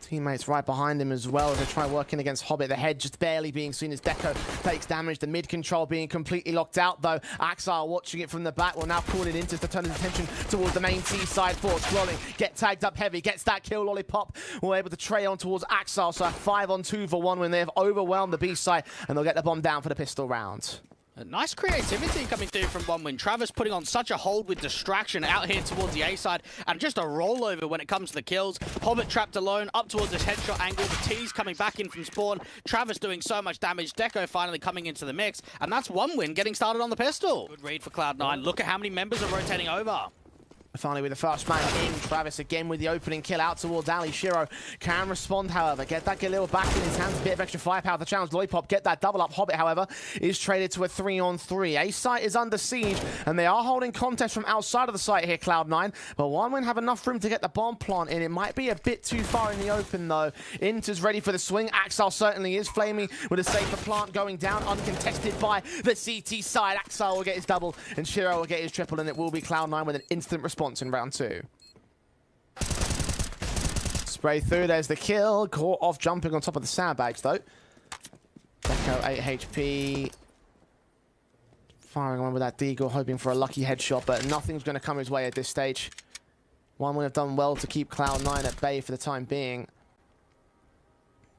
Teammates right behind him as well as they try working against Hobbit. The head just barely being seen as Deco takes damage. The mid control being completely locked out though. Axile watching it from the back will now call it into to turn his attention towards the main T side for Scrolling. Get tagged up heavy, gets that kill. Lollipop will able to tray on towards Axile. So a 5-on-2 for one when they have overwhelmed the B side and they'll get the bomb down for the pistol round. Nice creativity coming through from one win. Travis putting on such a hold with distraction out here towards the A side and just a rollover when it comes to the kills. Hobbit trapped alone up towards this headshot angle. The T's coming back in from spawn. Travis doing so much damage. Deco finally coming into the mix. And that's one win getting started on the pistol. Good read for Cloud9. Look at how many members are rotating over. Finally with the first man in, Travis again with the opening kill out towards Ali. Shiro can respond, however. Get that Galil back in his hands, a bit of extra firepower. The challenge, Lollipop, get that double up. Hobbit, however, is traded to a 3-on-3. A site is under siege, and they are holding contest from outside of the site here, Cloud9. But one win have enough room to get the bomb plant in. It might be a bit too far in the open, though. Inter's ready for the swing. Axile certainly is. Flamey with a safer plant going down, uncontested by the CT side. Axile will get his double, and Shiro will get his triple, and it will be Cloud9 with an instant response in round 2. Spray through, there's the kill. Caught off jumping on top of the sandbags though. Deco 8 HP. Firing on with that deagle, hoping for a lucky headshot, but nothing's going to come his way at this stage. One would have done well to keep Cloud9 at bay for the time being.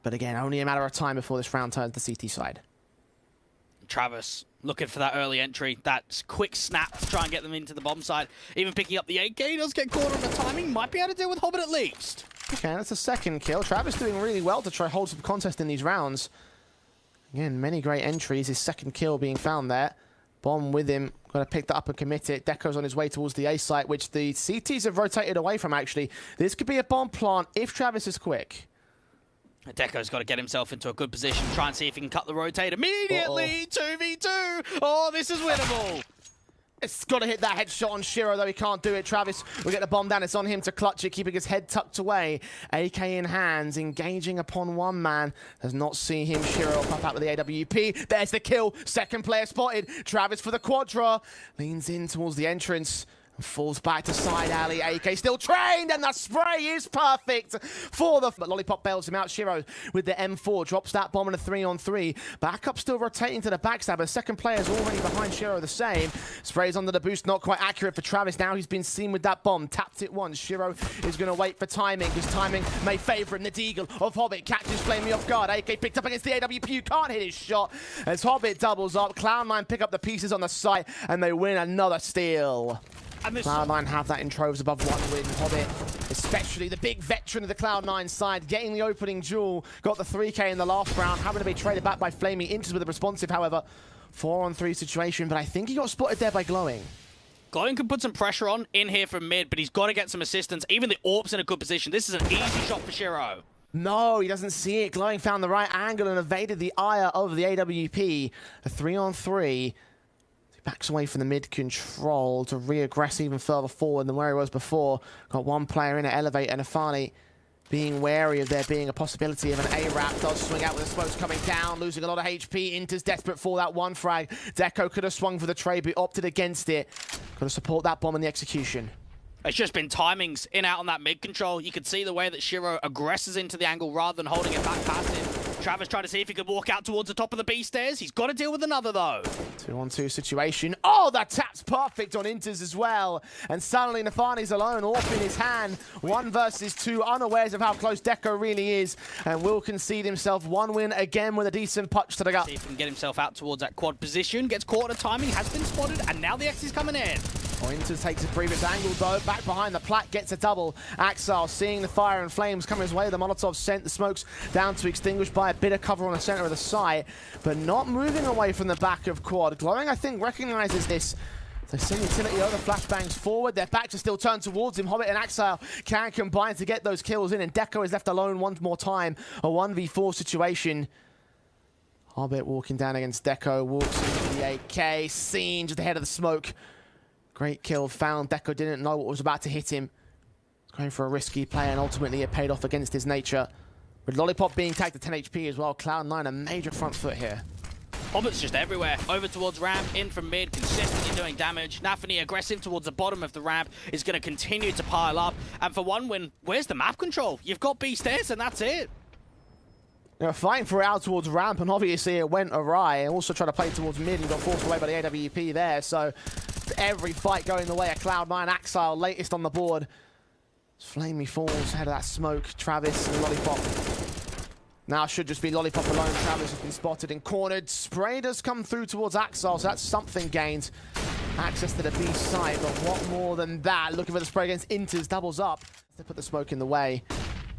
But again, only a matter of time before this round turns the CT side. Travis looking for that early entry, that quick snap to try and get them into the bomb side. Even picking up the 8K, does get caught on the timing. Might be able to deal with Hobbit at least. Okay, that's the second kill. Travis doing really well to try hold some contest in these rounds. Again, many great entries. His second kill being found there. Bomb with him. Got to pick that up and commit it. Deco's on his way towards the A site, which the CTs have rotated away from, actually. This could be a bomb plant if Travis is quick. Deco's got to get himself into a good position, try and see if he can cut the rotate immediately. 2v2. Oh, this is winnable. It's got to hit that headshot on Shiro, though he can't do it. Travis will get the bomb down. It's on him to clutch it, keeping his head tucked away. AK in hands, engaging upon one man. Does not see him. Shiro pop out with the AWP. There's the kill. Second player spotted. Travis for the quadra. Leans in towards the entrance. Falls back to side alley. AK still trained, and the spray is perfect for the... But Lollipop bails him out. Shiro with the M4 drops that bomb in a 3-on-3. Backup still rotating to the backstab. The second player's already behind Shiro the same. Sprays under the boost, not quite accurate for Travis. Now he's been seen with that bomb. Tapped it once. Shiro is going to wait for timing, because timing may favour him. The deagle of Hobbit catches Flamey off guard. AK picked up against the AWP. Can't hit his shot as Hobbit doubles up. Cloud9 pick up the pieces on the site, and they win another steal. Cloud9 have that in troves above one win. Hobbit, especially the big veteran of the Cloud9 side, getting the opening duel. Got the 3K in the last round, having to be traded back by Flamey. Inters with a responsive, however. 4-on-3 situation, but I think he got spotted there by Glowing. Glowing can put some pressure on in here from mid, but he's got to get some assistance. Even the AWP's in a good position. This is an easy shot for Shiro. No, he doesn't see it. Glowing found the right angle and evaded the ire of the AWP. A 3-on-3. Backs away from the mid control to re-aggress even further forward than where he was before. Got one player in at elevate, and Afani being wary of there being a possibility of an A-Rap. Does swing out with the smokes coming down, losing a lot of HP. Inter's desperate for that one frag. Deco could have swung for the trade, but opted against it. Got to support that bomb in the execution. It's just been timings in out on that mid control. You can see the way that Shiro aggresses into the angle rather than holding it back past him. Travis trying to see if he could walk out towards the top of the B stairs. He's got to deal with another, though. 2-on-2 situation. Oh, that tap's perfect on Inters as well. And suddenly Nafani's alone, AWP in his hand. 1 versus 2, unawares of how close Deco really is. And will concede himself one win again with a decent punch to the gut. See if he can get himself out towards that quad position. Gets caught at a timing, has been spotted, and now the X is coming in. Inters takes a previous angle, though. Back behind the plat, gets a double. Axile seeing the fire and flames coming his way. The Molotov sent the smokes down to extinguish by a bit of cover on the center of the site, but not moving away from the back of quad. Glowing, I think, recognizes this. They send utility over, flashbangs forward. Their backs are still turned towards him. Hobbit and Axile can combine to get those kills in, and Deco is left alone one more time. A 1v4 situation. Hobbit walking down against Deco, walks into the 8K, seen just ahead of the smoke. Great kill found. Deco didn't know what was about to hit him. Going for a risky play, and ultimately it paid off against his nature. With Lollipop being tagged to 10 HP as well, Cloud9 a major front foot here. Hobbit's just everywhere. Over towards ramp, in from mid, consistently doing damage. Nafany aggressive towards the bottom of the ramp is going to continue to pile up. And for one win, where's the map control? You've got B stairs and that's it. They're fighting for it out towards ramp, and obviously it went awry. Also trying to play towards mid and got forced away by the AWP there. So every fight going the way of Cloud9. Axile latest on the board. Flamey falls ahead of that smoke. Travis and Lollipop. Now should just be Lollipop alone. Travis has been spotted and cornered. Spray does come through towards Axile, so that's something gained. Access to the B side, but what more than that? Looking for the spray against Inters, doubles up. They put the smoke in the way.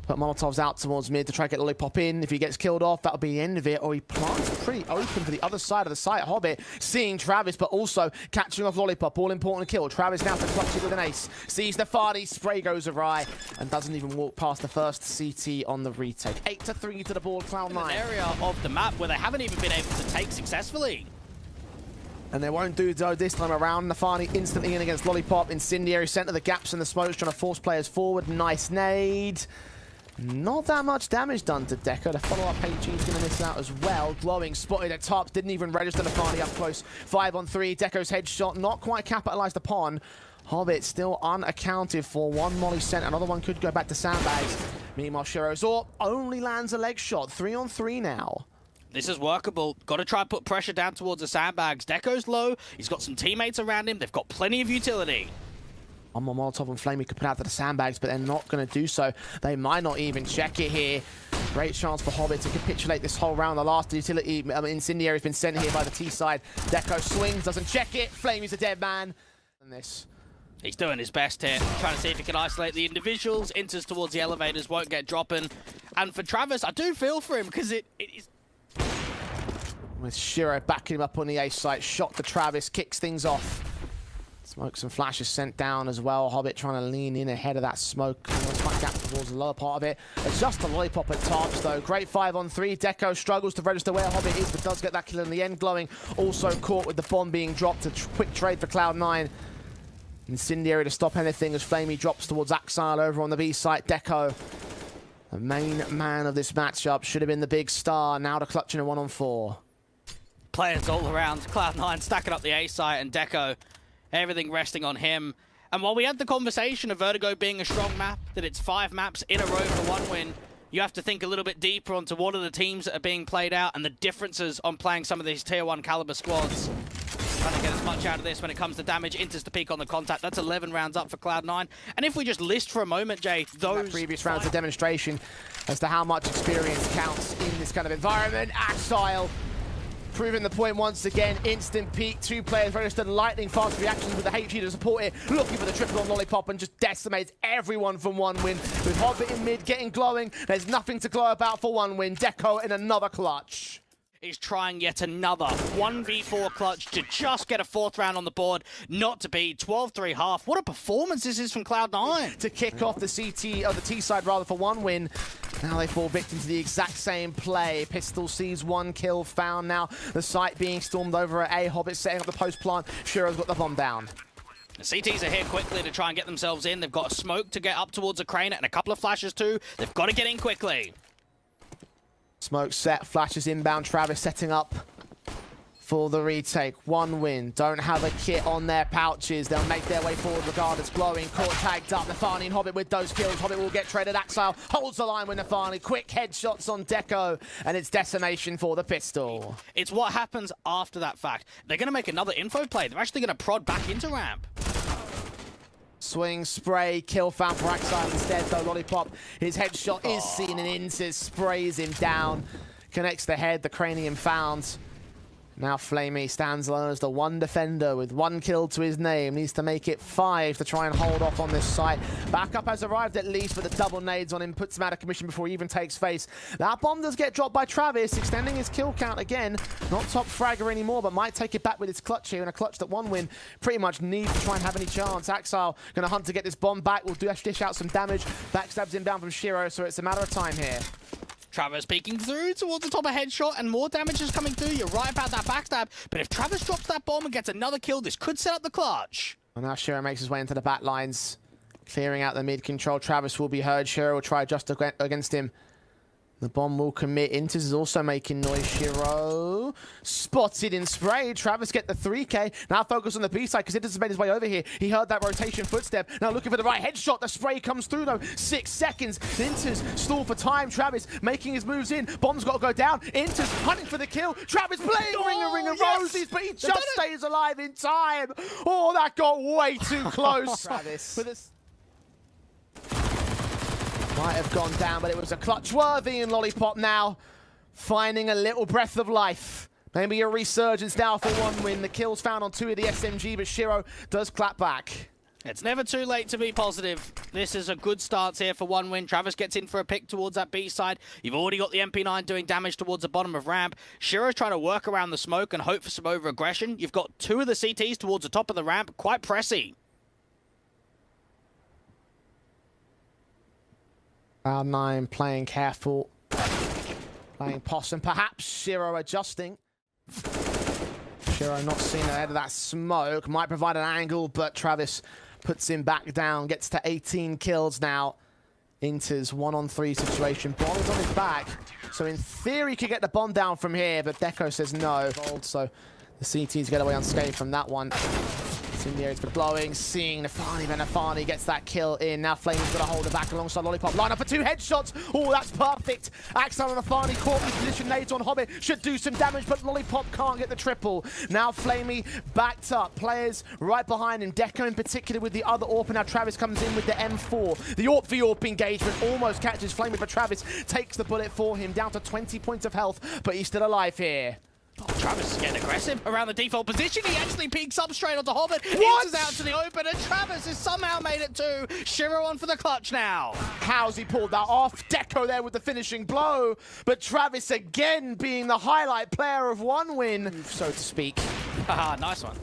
Put Molotovs out towards mid to try to get Lollipop in. If he gets killed off, that'll be the end of it. Or he plants pretty open for the other side of the site. Hobbit seeing Travis, but also catching off Lollipop. All important kill. Travis now to clutch it with an ace. Sees Nafany, spray goes awry, and doesn't even walk past the first CT on the retake. 8-3 to the board, Cloud9. An area of the map where they haven't even been able to take successfully. And they won't do so this time around. Nafany instantly in against Lollipop. Incendiary center the gaps in the smokes, trying to force players forward. Nice nade. Not that much damage done to Deco. The follow-up AG is going to miss out as well. Glowing, spotted at top, didn't even register Nafany up close. 5-on-3, Deco's headshot, not quite capitalized upon. Hobbit still unaccounted for. One molly sent, another one could go back to sandbags. Meanwhile, Shiro's only lands a leg shot. 3-on-3 now. This is workable. Got to try and put pressure down towards the sandbags. Deco's low. He's got some teammates around him. They've got plenty of utility. One more Molotov and Flamey could put out to the sandbags, but they're not going to do so. They might not even check it here. Great chance for Hobbit to capitulate this whole round. The last utility Incendiary has been sent here by the T side. Deco swings, doesn't check it. Flamey's a dead man. And this. He's doing his best here, trying to see if he can isolate the individuals. Enters towards the elevators, won't get dropping. And for Travis, I do feel for him because it is... With Shiro backing him up on the A site. Shot to Travis, kicks things off. Smokes and flashes sent down as well. Hobbit trying to lean in ahead of that smoke. Back out towards the lower part of it. It's just a Lollipop at tops though. Great 5-on-3. Deco struggles to register where Hobbit is, but does get that kill in the end. Glowing also caught with the bomb being dropped. A quick trade for Cloud9. Incendiary to stop anything as Flamey drops towards Axile over on the B site. Deco, the main man of this matchup, should have been the big star. Now to clutch in a 1-on-4. Players all around. Cloud9 stacking up the A site and Deco. Everything resting on him. And while we had the conversation of Vertigo being a strong map, that it's 5 maps in a row for 1 win, you have to think a little bit deeper onto what are the teams that are being played out and the differences on playing some of these tier 1 caliber squads. Trying to get as much out of this when it comes to damage. Enters to peak on the contact. That's 11 rounds up for Cloud9. And if we just list for a moment, Jay, those previous rounds of demonstration as to how much experience counts in this kind of environment. Axile proving the point once again. Instant peak. 2 players registered lightning fast reactions with the HE to support it. Looking for the triple on Lollipop and just decimates everyone from 1 win. With Hobbit in mid getting glowing. There's nothing to glow about for 1 win. Deco in another clutch. Is trying yet another 1v4 clutch to just get a 4th round on the board. Not to be 12-3 half. What a performance this is from Cloud9. To kick off the CT, or the T side rather, for 1 win. Now they fall victim to the exact same play. Pistol sees 1 kill found. Now the site being stormed over at A. Hobbit setting up the post plant. Shiro's got the bomb down. The CTs are here quickly to try and get themselves in. They've got a smoke to get up towards a crane and a couple of flashes too. They've got to get in quickly. Smoke set, flashes inbound. Travis setting up for the retake. 1 win. Don't have a kit on their pouches. They'll make their way forward regardless. Glowing, caught tagged up. Nafany and Hobbit with those kills. Hobbit will get traded. Axile holds the line with Nafany. Quick headshots on Deco, and it's decimation for the pistol. It's what happens after that fact. They're going to make another info play. They're actually going to prod back into ramp. Swing, spray, kill found for Axile instead, though. Lollipop, his headshot is seen and Insis sprays him down. Connects the head, the cranium found. Now Flamey stands alone as the 1 defender with 1 kill to his name. Needs to make it 5 to try and hold off on this site. Backup has arrived at least, but the double nades on him puts him out of commission before he even takes face. That bomb does get dropped by Travis, extending his kill count again. Not top fragger anymore, but might take it back with his clutch here, and a clutch that 1 win pretty much needs to try and have any chance. Axile going to hunt to get this bomb back. Will dish out some damage. Backstabs him down from Shiro, so it's a matter of time here. Travis peeking through towards the top of headshot, and more damage is coming through. You're right about that backstab, but if Travis drops that bomb and gets another kill, this could set up the clutch. And now Shiro makes his way into the back lines, clearing out the mid control. Travis will be heard. Shiro will try just against him. The bomb will commit. Inters is also making noise. Shiro spotted in spray. Travis get the 3K. Now focus on the B side because Inters has made his way over here. He heard that rotation footstep. Now looking for the right headshot. The spray comes through though. 6 seconds. Inters stall for time. Travis making his moves in. Bomb's got to go down. Inters hunting for the kill. Travis playing ring of roses, but he just stays alive in time. Oh, that got way too close. Travis. Might have gone down, but it was a clutch worthy, and Lollipop now finding a little breath of life. Maybe a resurgence now for one win. The kills found on 2 of the SMG, but Shiro does clap back. It's never too late to be positive. This is a good start here for one win. Travis gets in for a pick towards that B side. You've already got the MP9 doing damage towards the bottom of ramp. Shiro's trying to work around the smoke and hope for some over-aggression. You've got 2 of the CTs towards the top of the ramp. Quite pressy. CLOUD9 playing careful, playing possum, perhaps Shiro adjusting. Shiro not seen ahead of that smoke, might provide an angle, but Travis puts him back down, gets to 18 kills now. Inter's 1-on-3 situation, Bomb's on his back, so in theory he could get the bomb down from here, but Deco says no. So the CTs get away unscathed from that one. In the areas for glowing, seeing Nafani, but Nafani gets that kill in. Now Flame's got to hold it back alongside Lollipop. Line up for 2 headshots. Oh, that's perfect. Axel and Nafani caught in position. Nades on Hobbit should do some damage, but Lollipop can't get the triple. Now Flamey backed up. Players right behind him. Deco in particular with the other AWP, and now Travis comes in with the M4. The AWP v AWP engagement almost catches Flamey, but Travis takes the bullet for him. Down to 20 points of health, but he's still alive here. Oh, Travis is getting aggressive around the default position. He actually peeks up straight onto Hobbit. What? Enters out to the open, and Travis has somehow made it too. Shiro on for the clutch now. How's he pulled that off? Deco there with the finishing blow, but Travis again being the highlight player of one win, so to speak. Haha, nice one.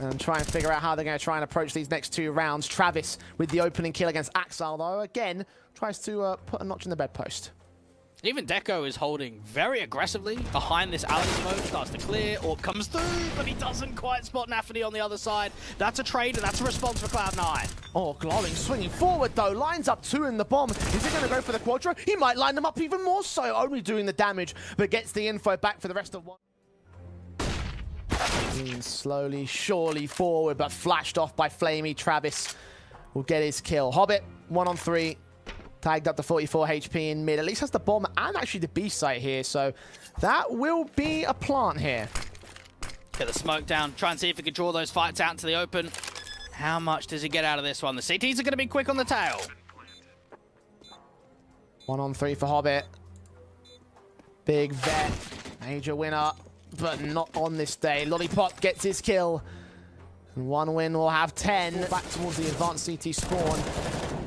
And try and figure out how they're going to try and approach these next 2 rounds. Travis with the opening kill against Axel, though, again, tries to put a notch in the bedpost. Even Deco is holding very aggressively behind this alley smoke. Starts to clear, AWP comes through, but he doesn't quite spot Nafany on the other side. That's a trade, and that's a response for CLOUD9. Oh, glowing, swinging forward, though. Lines up 2 in the bomb. Is he going to go for the quadro? He might line them up even more so, only doing the damage, but gets the info back for the rest of one. Slowly, surely forward, but flashed off by Flamey. Travis will get his kill. Hobbit, 1-on-3. Tagged up to 44 HP in mid. At least has the bomb and actually the B site here. So that will be a plant here. Get the smoke down. Try and see if he can draw those fights out into the open. How much does he get out of this one? The CTs are going to be quick on the tail. 1-on-3 for Hobbit. Big vet. Major winner, but not on this day. Lollipop gets his kill. And one win will have 10. Back towards the advanced CT spawn.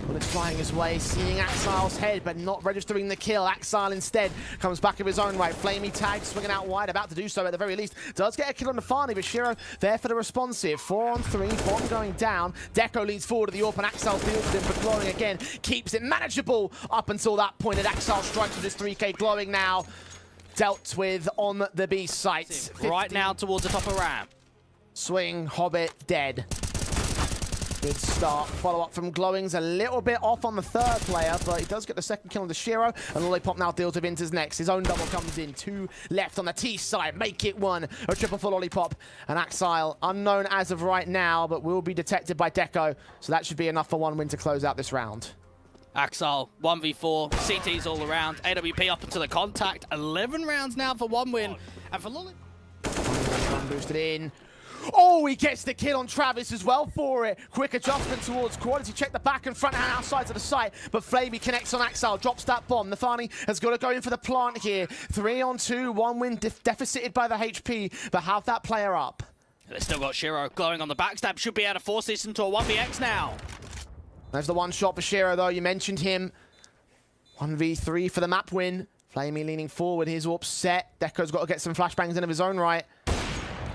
Bullets flying his way, seeing Axel's head, but not registering the kill. Axel instead comes back of his own right. Flamey tag, swinging out wide, about to do so at the very least. Does get a kill on Nafani, but Shiro there for the responsive. 4-on-3, bomb going down. Deco leads forward to the AWP, and Axel deals with him, but glowing again. Keeps it manageable up until that point, and Axel strikes with his 3K. Glowing now, dealt with on the B site. Right now towards the top of ramp. Swing, Hobbit, dead. Good start. Follow-up from Glowing's a little bit off on the 3rd player, but he does get the 2nd kill on the Shiro, and Lollipop now deals with Inters next. His own double comes in. 2 left on the T side. Make it 1. A triple for Lollipop. And Axel, unknown as of right now, but will be detected by Deco, so that should be enough for 1 win to close out this round. Axel, 1v4, CTs all around, AWP up into the contact. 11 rounds now for 1 win. And for Lollipop... Boosted in. Oh, he gets the kill on Travis as well for it. Quick adjustment towards quality. Check the back and front and outsides of the site. But Flamey connects on Axel, drops that bomb. Nafani has got to go in for the plant here. 3-on-2, 1 win deficited by the HP, but have that player up. They've still got Shiro glowing on the backstab. Should be able to force this into a 1vx now. There's the 1 shot for Shiro, though. You mentioned him. 1v3 for the map win. Flamey leaning forward. His AWP set. Deco's got to get some flashbangs in of his own right.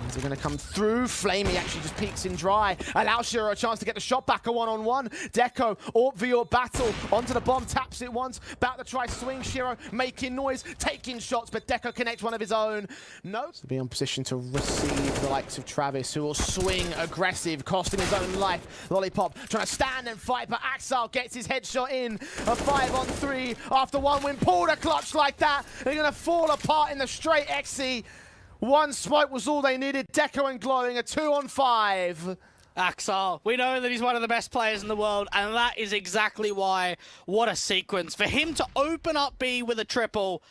Is he going to come through? Flamey actually just peeks in dry. Allows Shiro a chance to get the shot back, a one-on-one. Deco, AWP v AWP battle. Onto the bomb, taps it once. About to try swing. Shiro making noise, taking shots, but Deco connects one of his own. No. To be in position to receive the likes of Travis, who will swing aggressive, costing his own life. Lollipop trying to stand and fight, but Axel gets his headshot in. A 5-on-3 after one win. Pulled a clutch like that. They're going to fall apart in the straight XC. One smoke was all they needed. Deco and Glowing, a 2-on-5. Axel, we know that he's one of the best players in the world, and that is exactly why. What a sequence. For him to open up B with a triple,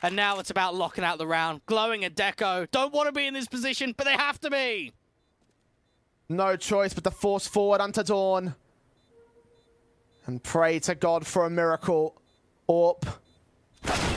and now it's about locking out the round. Glowing and Deco don't want to be in this position, but they have to be. No choice but to force forward onto Dawn. And pray to God for a miracle. AWP.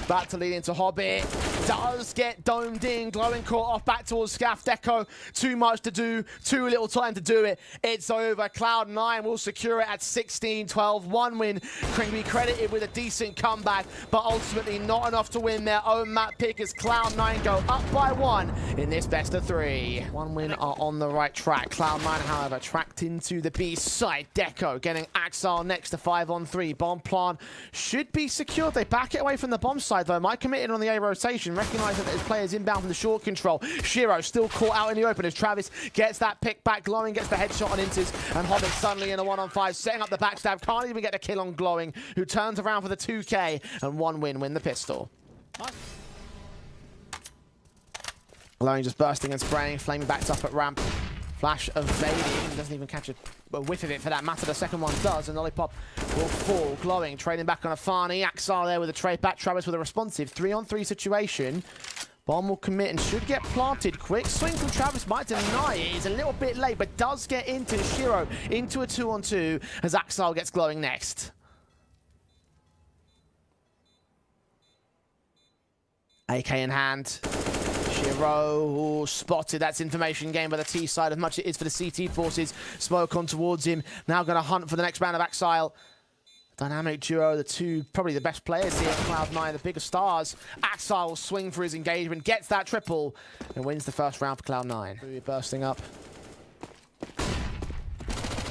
About to lead into Hobbit. Does get domed in. Glowing caught off back towards Scaff. Deco, too much to do. Too little time to do it. It's over. CLOUD9 will secure it at 16-12. One win. Can be credited with a decent comeback, but ultimately not enough to win their own map pick as CLOUD9 go up by 1 in this best of 3. One win are on the right track. CLOUD9, however, tracked into the B side. Deco getting Axel next to 5-on-3. Bomb plant should be secured. They back it away from the bomb side, though. Might commit it on the A rotation, recognizing that his player's inbound from the short control. Shiro still caught out in the open as Travis gets that pick back. Glowing gets the headshot on Inters, and Hobbit suddenly in a 1-on-5, setting up the backstab. Can't even get a kill on Glowing, who turns around for the 2K, and one win the pistol. Glowing just bursting and spraying. Flame backs up at ramp. Flash evading, doesn't even catch a whiff of it for that matter. The second one does, and Lollipop will fall. Glowing, trading back on Afani. Axel there with a trade back. Travis with a responsive 3-on-3 situation. Bomb will commit and should get planted quick. Swing from Travis might deny it. He's a little bit late, but does get into Shiro into a 2-on-2 as Axel gets Glowing next. AK in hand. Shiro spotted. That's information gained by the T side as much as it is for the CT forces. Smoke on towards him. Now going to hunt for the next round of Axel. Dynamic duo, the two probably the best players here at CLOUD9, the bigger stars. Axel will swing for his engagement, gets that triple, and wins the first round for CLOUD9. Bursting up.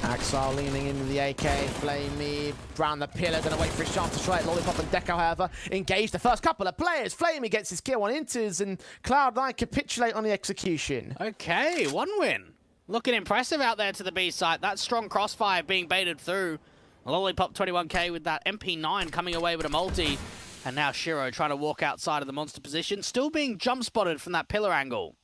Axel leaning into the AK, Flamey round the pillar, gonna wait for his chance to try it. Lollipop and Deco, however, engage the first couple of players. Flamey gets his kill on Inters, and CLOUD9 capitulate on the execution. Okay, one win. Looking impressive out there to the B site. That strong crossfire being baited through. Lollipop 21k with that MP9 coming away with a multi. And now Shiro trying to walk outside of the monster position, still being jump spotted from that pillar angle.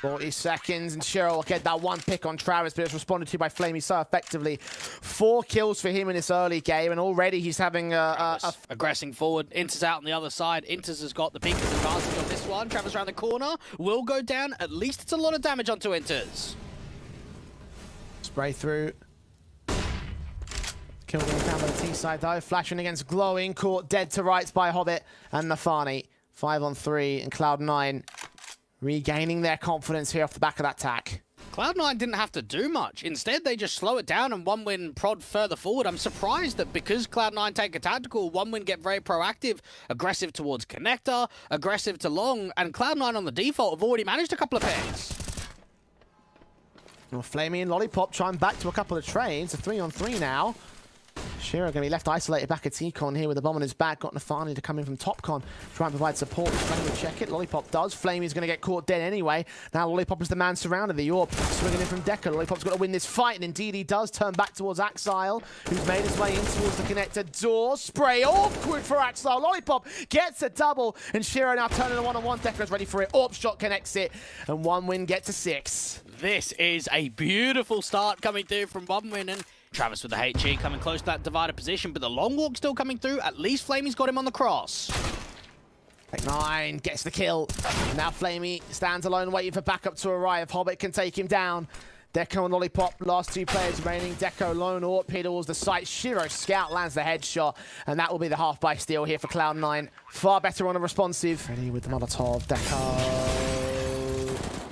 40 seconds, and Shiro will get that one pick on Travis, but it's responded to by Flamey so effectively. 4 kills for him in this early game, and already he's having aggressing forward. Inters out on the other side. Inters has got the biggest advantage on this one. Travis around the corner will go down. At least it's a lot of damage onto Inters. Spray through. Kill being found by the T side though. Flashing against Glowing, caught dead to rights by Hobbit and Nafani. 5-on-3, and CLOUD9 regaining their confidence here off the back of that tack. CLOUD9 didn't have to do much. Instead, they just slow it down and one win prod further forward. I'm surprised that because CLOUD9 take a tactical, one win get very proactive, aggressive towards connector, aggressive to long, and CLOUD9 on the default have already managed a couple of picks. Well, Flamey and Lollipop trying back to a couple of trades. A 3-on-3 now. Shiro going to be left isolated back at T-Con here with the bomb on his back. Got Nafani to come in from Top-Con. Try and provide support. Flame will check it. Lollipop does. Flamey's going to get caught dead anyway. Now Lollipop is the man surrounded. The AWP swinging in from Deco. Lollipop's got to win this fight, and indeed he does. Turn back towards Axel, who's made his way in towards the connector door. Spray awkward for Axel. Lollipop gets a double, and Shiro now turning a 1-on-1. Deco's ready for it. AWP shot connects it, and one win gets to 6. This is a beautiful start coming through from one win, and Travis with the HE coming close to that divided position, but the long walk still coming through. At least Flamey's got him on the cross. Tech9 gets the kill. Now Flamey stands alone waiting for backup to arrive. Hobbit can take him down. Deco and Lollipop, last 2 players remaining. Deco lone AWP pedals the site. Shiro scout lands the headshot, and that will be the half by steal here for CLOUD9. Far better on a responsive. Ready with the Molotov. Deco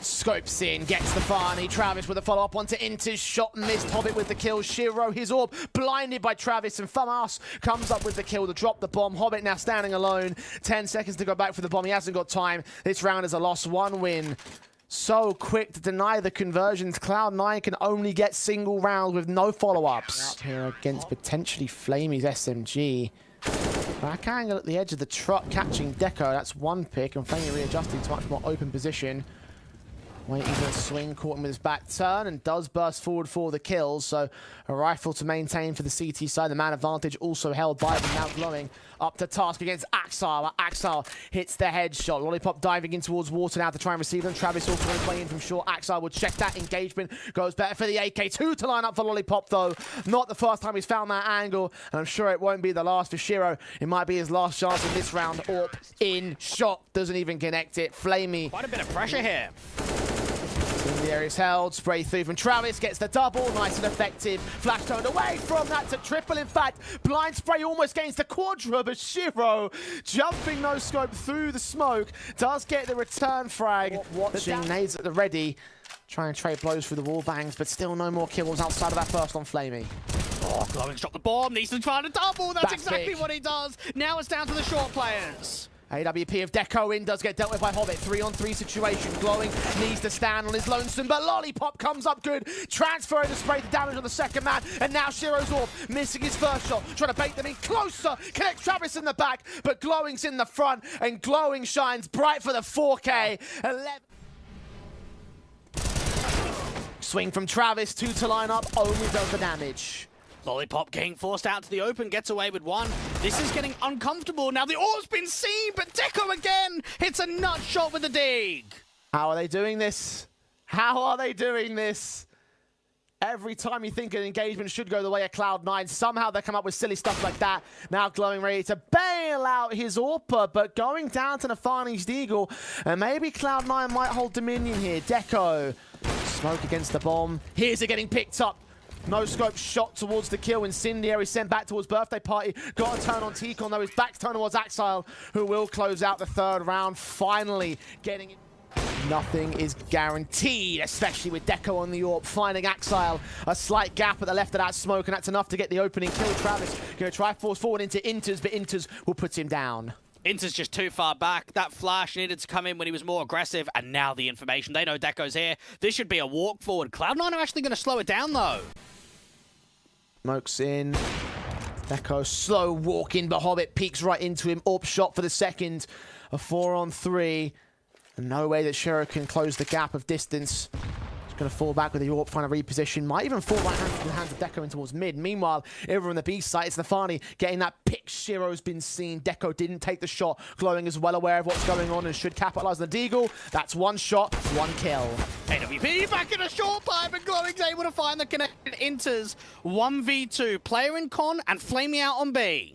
Scopes in, gets the Farney. Travis with a follow-up onto Inter's shot, missed. Hobbit with the kill. Shiro, his orb, blinded by Travis, and Famas comes up with the kill to drop the bomb. Hobbit now standing alone. 10 seconds to go back for the bomb. He hasn't got time. This round is a loss. 1 win. So quick to deny the conversions. Cloud9 can only get single rounds with no follow-ups. Out here against potentially Flamey's SMG. Back angle at the edge of the truck, catching Deco. That's one pick, and Flamey readjusting to much more open position. Waiting for a swing, caught him with his back turn, and does burst forward for the kills. So a rifle to maintain for the CT side. The man advantage also held by them, now glowing up to task against Axile. Axile hits the headshot. Lollipop diving in towards water now to try and receive them. Travis also on his way in from short. Axile would check that engagement. Goes better for the AK2 to line up for Lollipop, though. Not the first time he's found that angle, and I'm sure it won't be the last for Shiro. It might be his last chance in this round. Orp in shot, doesn't even connect it. Flamey. Quite a bit of pressure here. The area is held, spray through from Travis, gets the double, nice and effective. Flash turned away from that to triple, in fact. Blind spray almost gains the quadra, but Shiro, jumping no scope through the smoke, does get the return frag. Watching, nades at the ready, trying to trade blows through the wall bangs, but still no more kills outside of that first on Flamey. Oh, Glowing shot the bomb, needs to try to double, that's exactly big. what he does. Now it's down to the short players. AWP of Deco in, does get dealt with by Hobbit. 3-on-3 situation. Glowing needs to stand on his lonesome, but Lollipop comes up good. Transferring the spray, the damage on the second man, and now Shiro's off, missing his first shot. Trying to bait them in closer. Connects Travis in the back, but Glowing's in the front, and Glowing shines bright for the 4K. 11. Swing from Travis, 2 to line up, only does the damage. Lollipop getting forced out to the open, gets away with 1. This is getting uncomfortable. Now the orb's been seen, but Deco again hits a nut shot with the dig. How are they doing this? How are they doing this? Every time you think an engagement should go the way of Cloud9, somehow they come up with silly stuff like that. Now Glowing ready to bail out his AWPer, but going down to the Farney's Deagle, and maybe Cloud9 might hold dominion here. Deco, smoke against the bomb. Here's it getting picked up. No scope shot towards the kill. Incendiary sent back towards birthday party. Got a turn on Tikon, though his back's turned towards Axile, who will close out the 3rd round. Finally getting it. Nothing is guaranteed, especially with Deco on the AWP, finding Axile. A slight gap at the left of that smoke, and that's enough to get the opening kill. Travis going to try force forward into Inters, but Inters will put him down. Inter's just too far back. That flash needed to come in when he was more aggressive, and now the information. They know Deco's here. This should be a walk forward. Cloud9 are actually going to slow it down, though. Smokes in. Deco slow walk in, but Hobbit peeks right into him. AWP shot for the second. A 4-on-3. And no way that Shiro can close the gap of distance. Going to fall back with the AWP, trying to reposition. Might even fall right hand to the hands of Deco in towards mid. Meanwhile, over on the B side, it's the Farney getting that pick. Shiro's been seen. Deco didn't take the shot. Glowing is well aware of what's going on and should capitalize on the Deagle. That's 1 shot, 1 kill. AWP back in a short pipe, and Glowing's able to find the connected Inters. 1v2, player in con and Flamey out on B.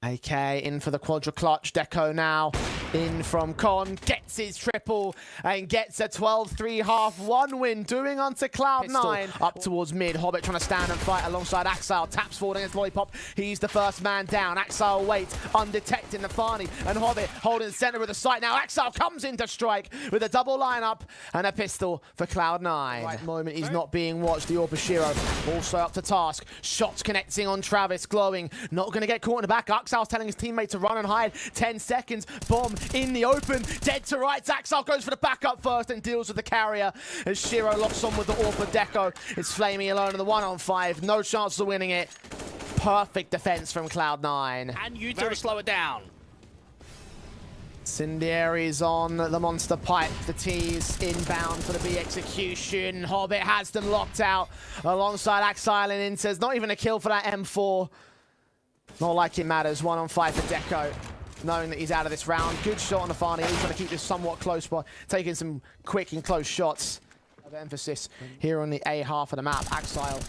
AK in for the quadra clutch. Deco now in from con, gets his triple and gets a 12-3 half 1 win, doing onto Cloud9. Up towards mid, Hobbit trying to stand and fight alongside Axile, taps forward against Lollipop. He's the first man down. Axile waits, undetected the Farney, and Hobbit holding the center of the sight. Now Axile comes in to strike with a double lineup and a pistol for Cloud9. Right moment, he's not being watched. The AWP Shiro also up to task. Shots connecting on Travis. Glowing, not going to get caught in the back. Axile's telling his teammate to run and hide. 10 seconds, bomb in the open, dead to rights. Axile goes for the backup first and deals with the carrier as Shiro locks on with the AWP. Deco. It's Flamey alone in the 1-on-5. No chance of winning it. Perfect defense from Cloud9. And you two to slow it down. Incendiary's on the monster pipe. The T's inbound for the B execution. Hobbit has them locked out alongside Axile and Inters. Not even a kill for that M4. Not like it matters. 1-on-5 for Deco. Knowing that he's out of this round. Good shot on the Farney. He's trying to keep this somewhat close by taking some quick and close shots. Of emphasis here on the A half of the map. Axile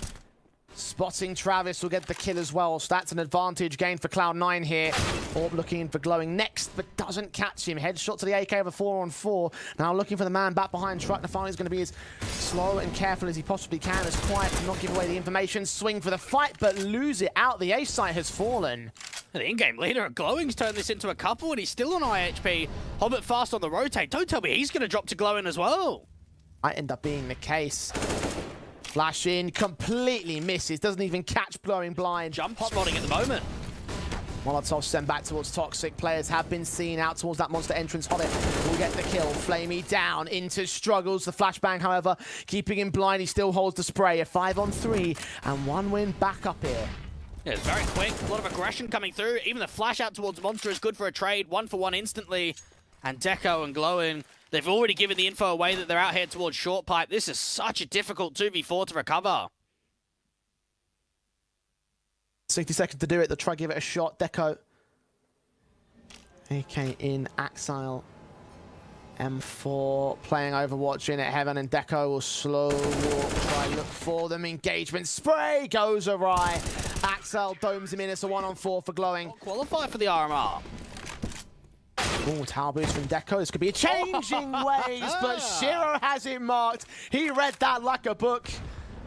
spotting Travis will get the kill as well. So that's an advantage gained for Cloud9 here. Orb looking for Glowing next, but doesn't catch him. Headshot to the AK of a 4-on-4. Now looking for the man back behind truck. Nathaniel's going to be as slow and careful as he possibly can, as quiet to not give away the information. Swing for the fight, but lose it out. The A site has fallen. The in-game leader at Glowing's turned this into a couple, and he's still on IHP. Hobbit fast on the rotate. Don't tell me he's going to drop to Glowing as well. Might end up being the case. Flash in, completely misses, doesn't even catch blowing blind. Jump spotting at the moment. Molotov sent back towards Toxic. Players have been seen out towards that monster entrance. Hobbit will get the kill. Flamey down into struggles. The flashbang, however, keeping him blind. He still holds the spray. A 5-on-3 and 1 win back up here. Yeah, it's very quick. A lot of aggression coming through. Even the flash out towards Monster is good for a trade. 1-for-1 instantly. And Deco and Glowing, they've already given the info away that they're out here towards Short Pipe. This is such a difficult 2v4 to recover. 60 seconds to do it. They'll try to give it a shot. Deco. AK in Axile. M4 playing Overwatch in at Heaven, and Deco will slow walk, try look for them. Engagement spray goes awry. Axel domes him in. It's a 1-on-4 for Glowing. Qualify for the RMR. Oh, tower boost from Deco. This could be a changing ways, but Shiro has it marked. He read that like a book.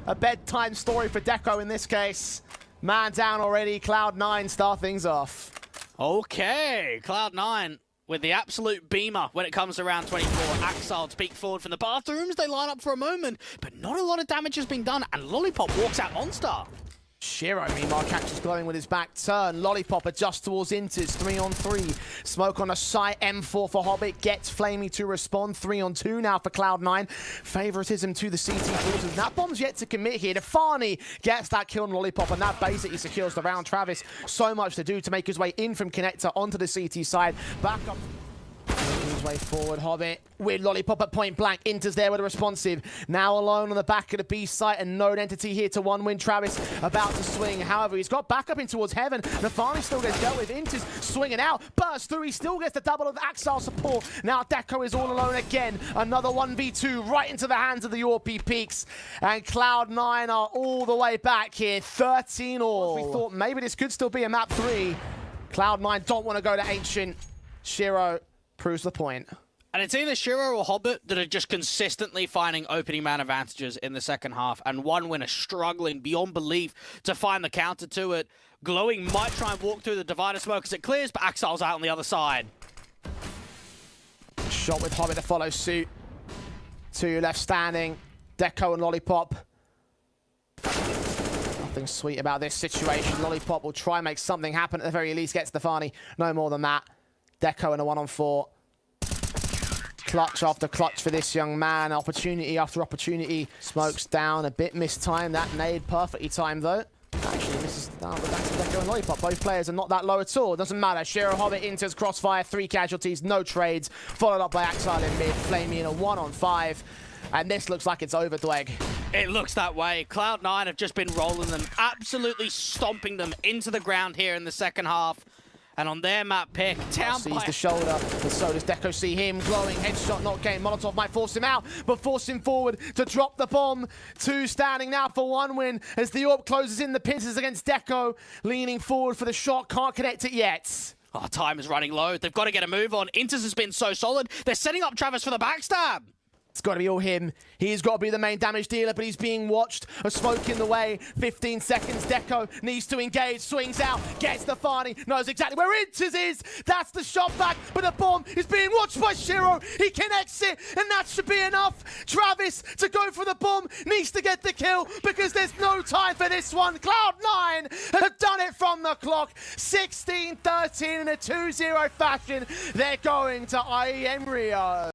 A bedtime story for Deco in this case. Man down already. CLOUD9 start things off. Okay, CLOUD9 with the absolute beamer when it comes to round 24. Axel to peek forward from the bathrooms. They line up for a moment, but not a lot of damage has been done, and Lollipop walks out on star. Shiro, meanwhile, catches Glowing with his back turn. Lollipop adjusts towards Inters, 3-on-3. Smoke on a site, M4 for Hobbit. Gets Flamey to respond, 3-on-2 now for CLOUD9. Favoritism to the CT forces. That bomb's yet to commit here. Defani gets that kill on Lollipop, and that basically secures the round. Travis, so much to do to make his way in from Connector onto the CT side. Back up. His way forward, Hobbit with Lollipop at point blank. Inter's there with a responsive. Now alone on the back of the B site, and Node Entity here to 1 win. Travis about to swing. However, he's got back up in towards Heaven. Nafani still gets dealt with. Inter's swinging out. Burst through. He still gets the double of Axel support. Now Deco is all alone again. Another 1v2 right into the hands of the Orpy Peaks. And CLOUD9 are all the way back here. 13 all. We thought maybe this could still be a map 3. CLOUD9 don't want to go to Ancient. Shiro proves the point. And it's either Shiro or Hobbit that are just consistently finding opening man advantages in the second half, and 1 winner struggling beyond belief to find the counter to it. Glowing might try and walk through the divider smoke as it clears, but Axel's out on the other side. Shot with Hobbit to follow suit. 2 left standing. Deco and Lollipop. Nothing sweet about this situation. Lollipop will try and make something happen, at the very least. Gets Stefani. No more than that. Deco in a 1-on-4. Clutch after clutch for this young man. Opportunity after opportunity. Smokes down a bit mistimed. That nade perfectly timed though. Actually misses down, but that's Deco and Lollipop. Both players are not that low at all. Doesn't matter. Shiro Hobbit enters crossfire. 3 casualties, no trades. Followed up by Axel in mid. Flamey in a 1-on-5. And this looks like it's over, Dweg. It looks that way. CLOUD9 have just been rolling them, absolutely stomping them into the ground here in the second half. And on their map pick, down sees the shoulder, and so does Deco see him. Glowing, headshot not gained. Molotov might force him out, but force him forward to drop the bomb. 2 standing now for 1 win as the AWP closes in the pincers against Deco. Leaning forward for the shot, can't connect it yet. Oh, time is running low. They've got to get a move on. Inters has been so solid. They're setting up Travis for the backstab. It's got to be all him. He's got to be the main damage dealer, but he's being watched. A smoke in the way. 15 seconds. Deco needs to engage. Swings out. Gets the Fani. Knows exactly where Inters is. That's the shot back. But the bomb is being watched by Shiro. He connects it, and that should be enough. Travis to go for the bomb. Needs to get the kill because there's no time for this one. CLOUD9 have done it from the clock. 16-13 in a 2-0 fashion. They're going to IEM Rio.